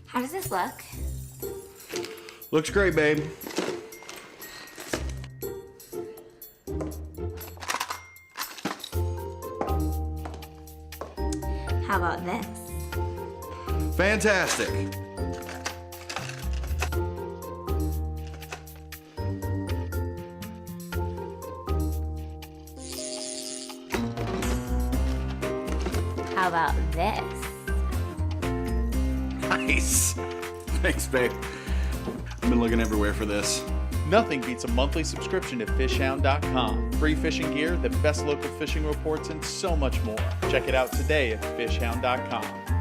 How does this look? Looks great, babe. How about this? Fantastic. How about this? Nice. Thanks, babe. I've been looking everywhere for this. Nothing beats a monthly subscription to fishhound.com. Free fishing gear, the best local fishing reports, and so much more. Check it out today at fishhound.com.